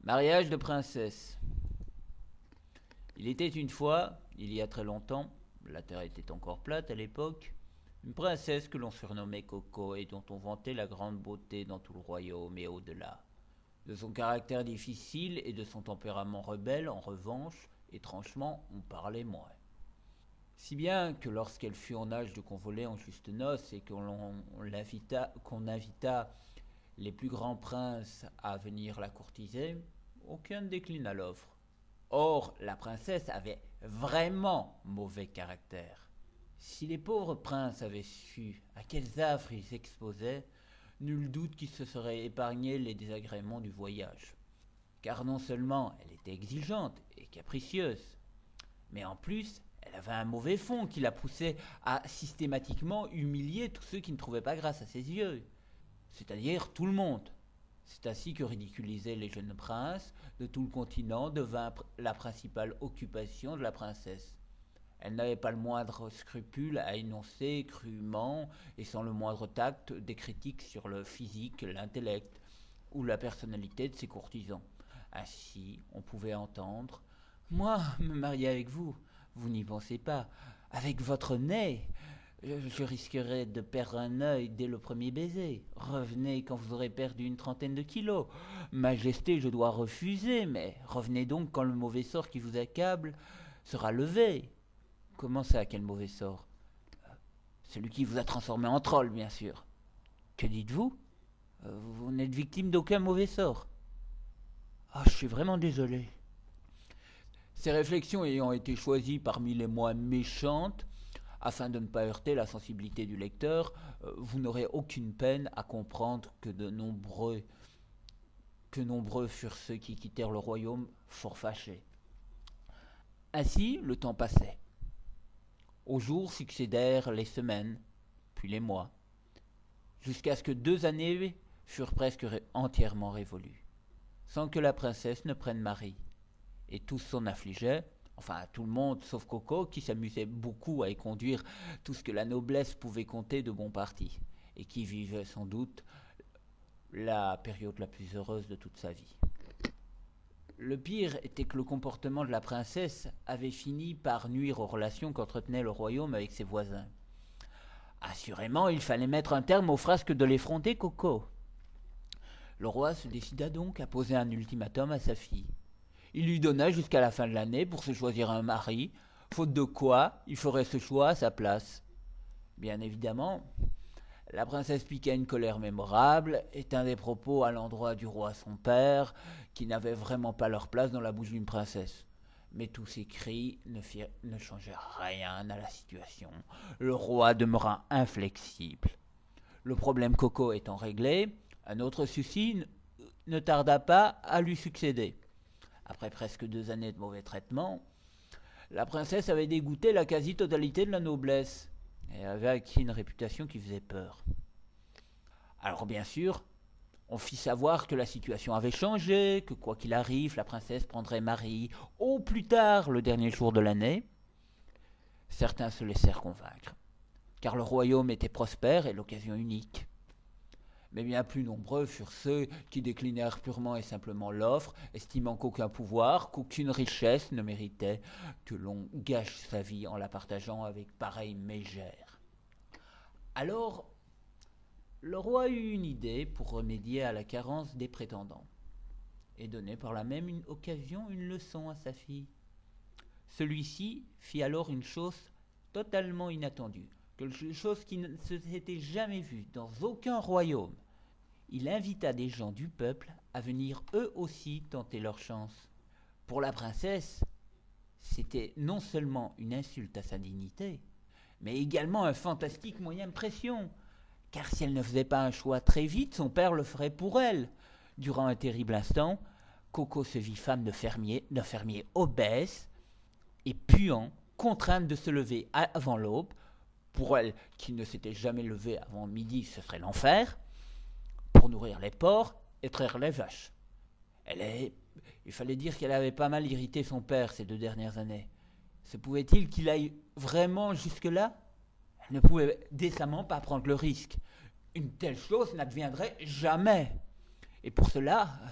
Mariage de princesse. Il était une fois, il y a très longtemps, la terre était encore plate à l'époque, une princesse que l'on surnommait Coco et dont on vantait la grande beauté dans tout le royaume et au-delà. De son caractère difficile et de son tempérament rebelle, en revanche, étrangement, on parlait moins. Si bien que lorsqu'elle fut en âge de convoler en juste noces et qu'on invita les plus grands princes à venir la courtiser, aucun ne déclina l'offre. Or, la princesse avait vraiment mauvais caractère. Si les pauvres princes avaient su à quels affres ils s'exposaient, nul doute qu'ils se seraient épargnés les désagréments du voyage. Car non seulement elle était exigeante et capricieuse, mais en plus, elle avait un mauvais fond qui la poussait à systématiquement humilier tous ceux qui ne trouvaient pas grâce à ses yeux, c'est-à-dire tout le monde. C'est ainsi que ridiculiser les jeunes princes de tout le continent devint la principale occupation de la princesse. Elle n'avait pas le moindre scrupule à énoncer crûment et sans le moindre tact des critiques sur le physique, l'intellect ou la personnalité de ses courtisans. Ainsi, on pouvait entendre: moi, me marier avec vous, vous n'y pensez pas. Avec votre nez, je risquerais de perdre un œil dès le premier baiser. Revenez quand vous aurez perdu une trentaine de kilos. Majesté, je dois refuser, mais revenez donc quand le mauvais sort qui vous accable sera levé. Comment ça, quel mauvais sort? Celui qui vous a transformé en troll, bien sûr. Que dites-vous? Vous n'êtes victime d'aucun mauvais sort. Ah, je suis vraiment désolé. Ces réflexions ayant été choisies parmi les moins méchantes, afin de ne pas heurter la sensibilité du lecteur, vous n'aurez aucune peine à comprendre que nombreux furent ceux qui quittèrent le royaume fort fâchés. Ainsi, le temps passait. Aux jours succédèrent les semaines, puis les mois, jusqu'à ce que 2 années furent presque entièrement révolues, sans que la princesse ne prenne mari. Et tous s'en affligeaient, enfin tout le monde sauf Coco, qui s'amusait beaucoup à y conduire tout ce que la noblesse pouvait compter de bon parti, et qui vivait sans doute la période la plus heureuse de toute sa vie. Le pire était que le comportement de la princesse avait fini par nuire aux relations qu'entretenait le royaume avec ses voisins. Assurément, il fallait mettre un terme aux frasques de l'effronté Coco. Le roi se décida donc à poser un ultimatum à sa fille. Il lui donna jusqu'à la fin de l'année pour se choisir un mari, faute de quoi il ferait ce choix à sa place. Bien évidemment, la princesse piqua une colère mémorable et tint des propos à l'endroit du roi son père, qui n'avaient vraiment pas leur place dans la bouche d'une princesse. Mais tous ces cris ne changèrent rien à la situation. Le roi demeura inflexible. Le problème Coco étant réglé, un autre souci ne tarda pas à lui succéder. Après presque 2 années de mauvais traitements, la princesse avait dégoûté la quasi-totalité de la noblesse et avait acquis une réputation qui faisait peur. Alors bien sûr, on fit savoir que la situation avait changé, que quoi qu'il arrive, la princesse prendrait mari au plus tard le dernier jour de l'année. Certains se laissèrent convaincre, car le royaume était prospère et l'occasion unique. Mais bien plus nombreux furent ceux qui déclinèrent purement et simplement l'offre, estimant qu'aucun pouvoir, qu'aucune richesse ne méritait que l'on gâche sa vie en la partageant avec pareille mégère. Alors, le roi eut une idée pour remédier à la carence des prétendants, et donner par la même occasion une leçon à sa fille. Celui-ci fit alors une chose totalement inattendue, quelque chose qui ne s'était jamais vu dans aucun royaume. Il invita des gens du peuple à venir eux aussi tenter leur chance. Pour la princesse, c'était non seulement une insulte à sa dignité, mais également un fantastique moyen de pression, car si elle ne faisait pas un choix très vite, son père le ferait pour elle. Durant un terrible instant, Coco se vit femme d'un fermier obèse et puant, contrainte de se lever avant l'aube. Pour elle, qui ne s'était jamais levée avant midi, ce serait l'enfer, pour nourrir les porcs et traire les vaches. Il fallait dire qu'elle avait pas mal irrité son père ces 2 dernières années. Se pouvait-il qu'il aille vraiment jusque-là? Elle ne pouvait décemment pas prendre le risque. Une telle chose n'adviendrait jamais. Et pour cela,